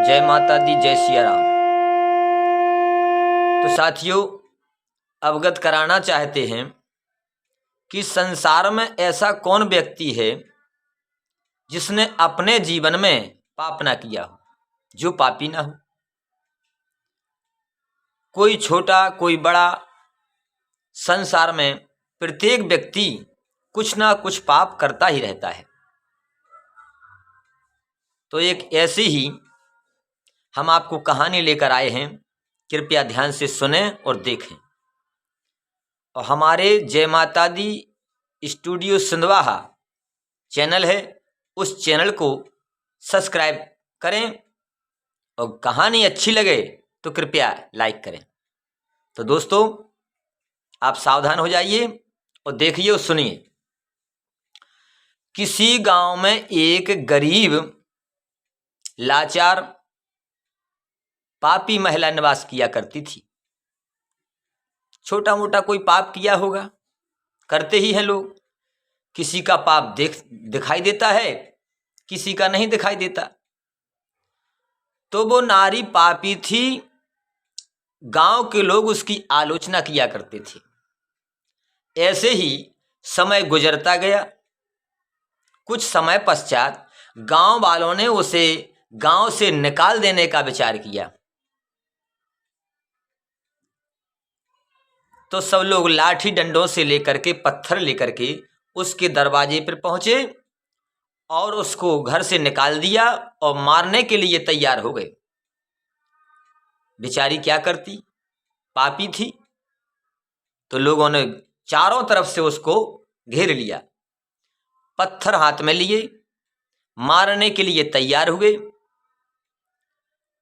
जय माता दी, जय सिया राम। तो साथियों, अवगत कराना चाहते हैं कि संसार में ऐसा कौन व्यक्ति है जिसने अपने जीवन में पाप ना किया हो, जो पापी ना हो। कोई छोटा कोई बड़ा, संसार में प्रत्येक व्यक्ति कुछ ना कुछ पाप करता ही रहता है। तो एक ऐसी ही हम आपको कहानी लेकर आए हैं, कृपया ध्यान से सुने और देखें। और हमारे जय माता दी स्टूडियो सिंधवाहा चैनल है, उस चैनल को सब्सक्राइब करें और कहानी अच्छी लगे तो कृपया लाइक करें। तो दोस्तों, आप सावधान हो जाइए और देखिए और सुनिए। किसी गांव में एक गरीब, लाचार, पापी महिला निवास किया करती थी। छोटा मोटा कोई पाप किया होगा, करते ही हैं लोग। किसी का पाप दिखाई देता है, किसी का नहीं दिखाई देता। तो वो नारी पापी थी, गांव के लोग उसकी आलोचना किया करते थे। ऐसे ही समय गुजरता गया। कुछ समय पश्चात गांव वालों ने उसे गांव से निकाल देने का विचार किया। तो सब लोग लाठी डंडों से लेकर के, पत्थर लेकर के उसके दरवाजे पर पहुंचे और उसको घर से निकाल दिया और मारने के लिए तैयार हो गए। बेचारी क्या करती, पापी थी। तो लोगों ने चारों तरफ से उसको घेर लिया, पत्थर हाथ में लिए, मारने के लिए तैयार हुए।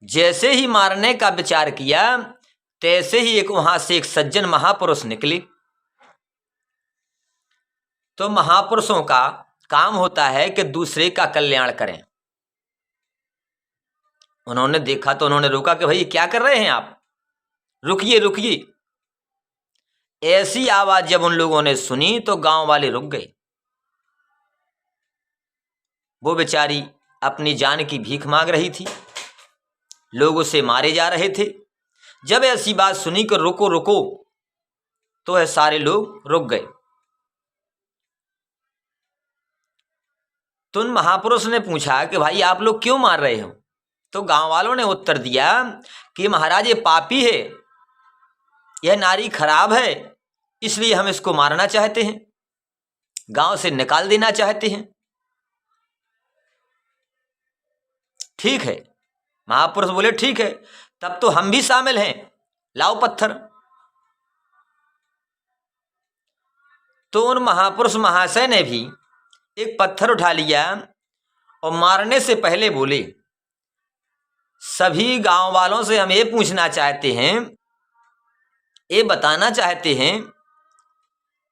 जैसे ही मारने का विचार किया, तैसे ही वहां से एक सज्जन महापुरुष निकले। तो महापुरुषों का काम होता है कि दूसरे का कल्याण करें। उन्होंने देखा तो उन्होंने रोका कि भाई क्या कर रहे हैं आप, रुकिए रुकिए। ऐसी आवाज जब उन लोगों ने सुनी तो गांव वाले रुक गए। वो बेचारी अपनी जान की भीख मांग रही थी, लोग उसे मारे जा रहे थे। जब ऐसी बात सुनी कि रुको रुको, तो है सारे लोग रुक गए। तो उन महापुरुष ने पूछा कि भाई आप लोग क्यों मार रहे हो। तो गांव वालों ने उत्तर दिया कि महाराज ये पापी है, यह नारी खराब है, इसलिए हम इसको मारना चाहते हैं, गांव से निकाल देना चाहते हैं। ठीक है, महापुरुष बोले ठीक है, तब तो हम भी शामिल हैं, लाओ पत्थर। तो उन महापुरुष महाशय ने भी एक पत्थर उठा लिया और मारने से पहले बोले, सभी गांव वालों से हम ये पूछना चाहते हैं, ये बताना चाहते हैं,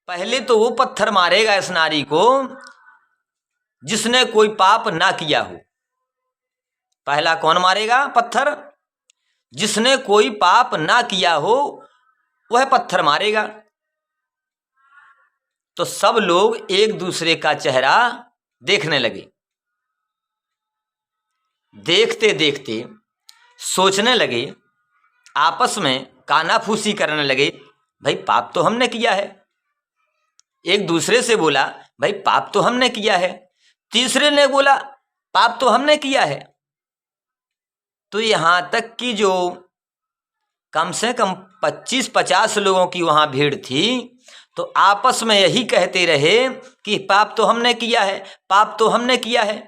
पहले तो वो पत्थर मारेगा इस नारी को जिसने कोई पाप ना किया हो। पहला कौन मारेगा पत्थर? जिसने कोई पाप ना किया हो वह पत्थर मारेगा। तो सब लोग एक दूसरे का चेहरा देखने लगे। देखते देखते सोचने लगे, आपस में कानाफूसी करने लगे, भाई पाप तो हमने किया है। एक दूसरे से बोला, भाई पाप तो हमने किया है। तीसरे ने बोला, पाप तो हमने किया है। तो यहां तक कि जो कम से कम 25-50 लोगों की वहां भीड़ थी, तो आपस में यही कहते रहे कि पाप तो हमने किया है, पाप तो हमने किया है।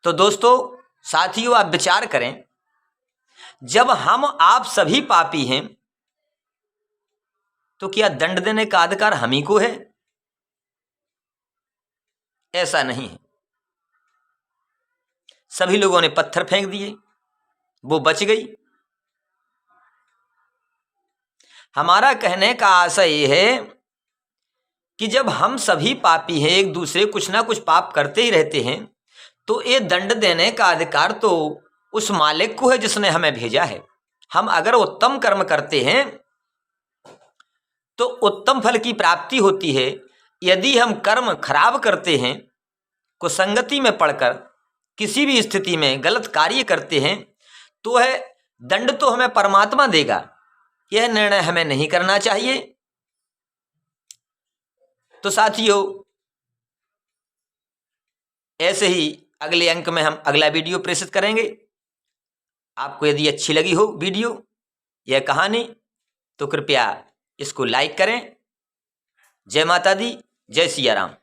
तो दोस्तों, साथियों, आप विचार करें, जब हम आप सभी पापी हैं तो क्या दंड देने का अधिकार हम ही को है? ऐसा नहीं है। सभी लोगों ने पत्थर फेंक दिए, वो बच गई। हमारा कहने का आशय यह है कि जब हम सभी पापी हैं, एक दूसरे कुछ ना कुछ पाप करते ही रहते हैं, तो ये दंड देने का अधिकार तो उस मालिक को है जिसने हमें भेजा है। हम अगर उत्तम कर्म करते हैं तो उत्तम फल की प्राप्ति होती है। यदि हम कर्म खराब करते हैं, कुसंगति में पड़कर, किसी भी स्थिति में गलत कार्य करते हैं तो है दंड तो हमें परमात्मा देगा, यह निर्णय हमें नहीं करना चाहिए। तो साथियों, ऐसे ही अगले अंक में हम अगला वीडियो प्रेषित करेंगे। आपको यदि अच्छी लगी हो वीडियो, यह कहानी, तो कृपया इसको लाइक करें। जय माता दी, जय सिया राम।